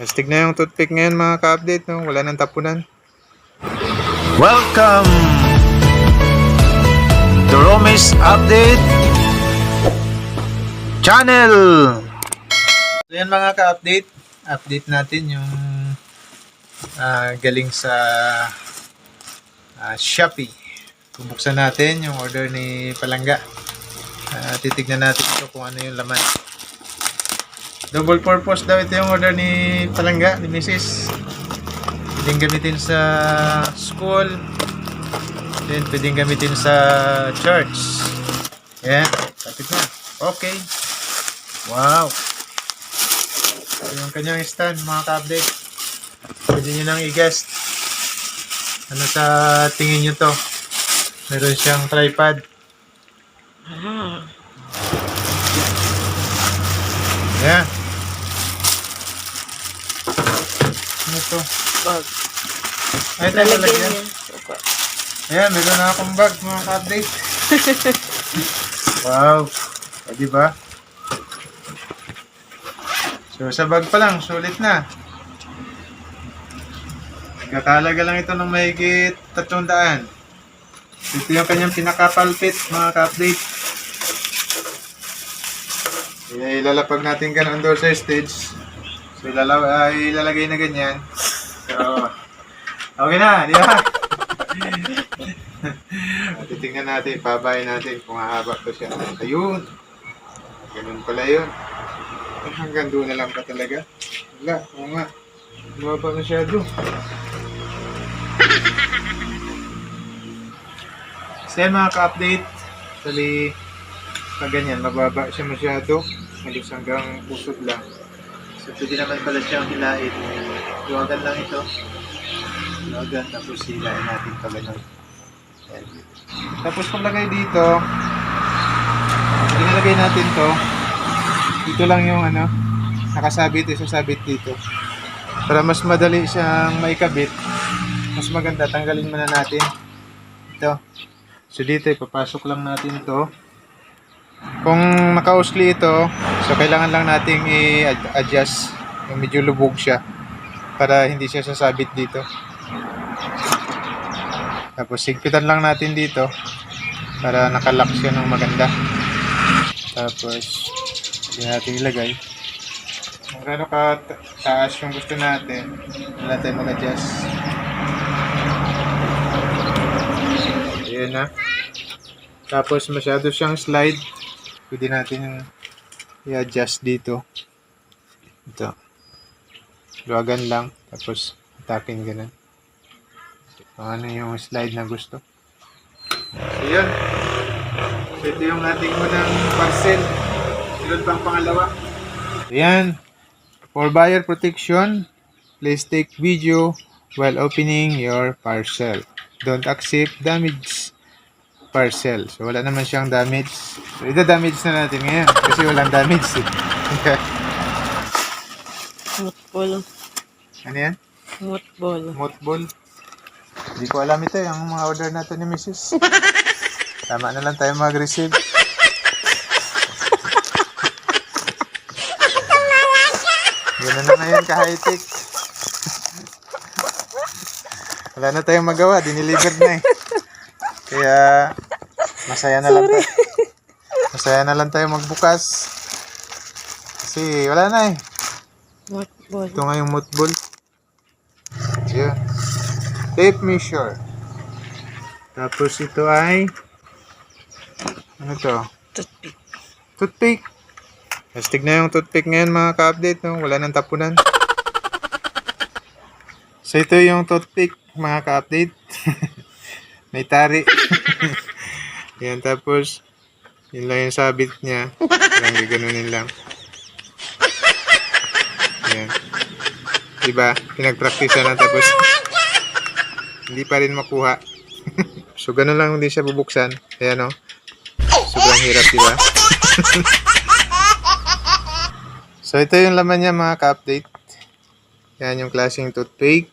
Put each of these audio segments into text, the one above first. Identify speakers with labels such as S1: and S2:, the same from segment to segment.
S1: Astig na yung toothpick ngayon mga ka-update, no? Wala nang tapunan.
S2: Welcome to Romis Update Channel.
S1: So yan mga ka-update, update natin yung galing sa Shopee. Bubuksan natin yung order ni Palangga. Titignan natin ito kung ano yung laman. Double purpose daw ito yung order ni Palangga, ni Mrs. Pwedeng gamitin sa school, then pwedeng gamitin sa church. Ayan, tapit na. Okay. Wow. Ito yung kanyang stand mga ka-update. Pwede nyo nang i-guess ano sa tingin nyo to. Meron siyang tripod. Ayan. Ano to?
S3: Bag.
S1: Ay, ito lalagyan. Ayan, meron na akong bag mga ka-update. Wow. O, diba? So, sa bag pa lang, sulit na. Nagkakalaga lang ito ng mahigit 300. Ito yung kanyang pinakapalpit mga ka-update. Ilalapag natin ganun doon sa stage. So, ilalagay na ganyan. So, okay na, di ba? Titingnan natin, pabayin natin kung hahaba pa siya. Ayun. Ganun pala yun. Hanggang doon na lang pa talaga. Wala, oo nga. Lumaba masyado. So yan mga ka-update. Actually, pag ganyan, mababa siya masyado. Halos hanggang pusod lang. So pwede naman pala siyang hilain. Luwagan lang ito. Luwagan, tapos hilain natin pa ganun. Yan. Tapos paglagay dito, inilagay natin to. Dito lang yung ano, nakasabit, isasabit dito. Para mas madali siyang maikabit, mas maganda, tanggalin muna natin ito. So dito, ipapasok lang natin to. Kung nakausli ito, so kailangan lang nating i-adjust. Medyo lubog siya para hindi siya sasabit dito. Tapos higpitan lang natin dito para nakalock siya ng maganda. Tapos hindi natin ilagay. Kung gaano ka taas yung gusto natin, wala tayo mag-adjust. Ayan na. Tapos masyado siyang slide, pwede natin i-adjust dito. Ito. Luwagan lang. Tapos tapping ganun. Kung ano yung slide na gusto. So yun. So ito yung ating unang parcel. Sunod pang pangalawa. Ayan. For buyer protection, please take video while opening your parcel. Don't accept damaged parcel. So wala naman siyang damage. So ida-damage na natin ngayon kasi walang damage eh.
S3: Mothball.
S1: Ano yan?
S3: Mothball.
S1: Mothball. Hindi ko alam ito yung mga order natin ni Mrs. Tama na lang tayo mag-receive. Gano'n na ngayon ka-high-tech. Wala na tayong magawa, dinilivered na eh. Kaya masaya na lang tayo. Masaya na lang tayo magbukas. Kasi wala na eh.
S3: Mothball.
S1: Ito nga yung mothball. Yeah. Tape measure. Tapos ito ay ano to?
S3: Toothpick.
S1: Toothpick. Astig na yung toothpick ngayon mga ka-update, no? Wala nang tapunan. So ito yung toothpick mga ka-update. May tari. Yan, tapos yun lang yung sabit niya. Parang gaganunin lang. Yan. Diba? Pinag-practice na tapos hindi pa rin makuha. So ganun lang hindi siya bubuksan. Ayan o. Sobrang hirap, diba? So ito yung laman niya mga ka-update. Yan yung klaseng toothpick.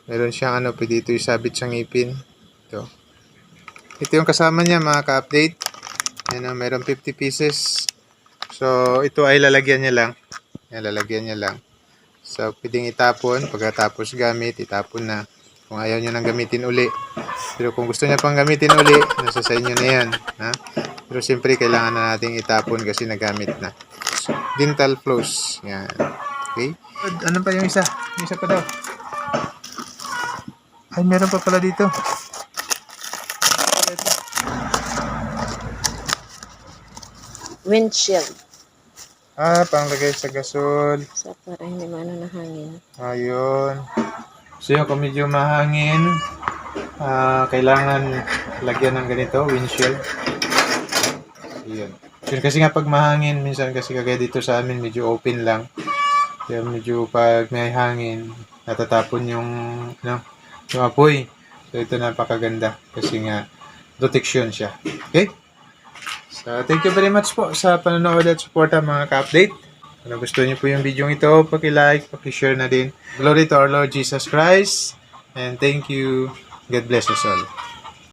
S1: Meron siyang ano, pwede ito isabit sa ngipin. Ito yung kasama niya mga ka-update. Yan o, meron 50 pieces. So ito ay lalagyan niya lang. Yan, lalagyan niya lang. So, pwedeng itapon. Pagkatapos gamit, itapon na. Kung ayaw nyo nang gamitin uli. Pero kung gusto niya pang gamitin uli, nasa sa inyo na yan. Ha? Pero siyempre, kailangan na nating itapon kasi nagamit na. So, dental floss. Yan. Okay? Ano pa yung isa? Yung isa pa daw. Ay, meron pa pala dito.
S3: Windshield.
S1: Panglagay sa gasol.
S3: Sa para hindi maano na hangin.
S1: Ayun. So yun, kung medyo mahangin, kailangan lagyan ng ganito, windshield. Yun. Yun kasi nga pag mahangin, minsan kasi kagaya dito sa amin, medyo open lang. Kaya medyo pag may hangin, natatapon yung apoy. So ito napakaganda kasi nga protection siya. Okay? So thank you very much po sa panonood at suporta mga ka-update. Kung gusto niyo po yung video ito, paki-like, paki-share na din. Glory to our Lord Jesus Christ. And thank you. God bless us all.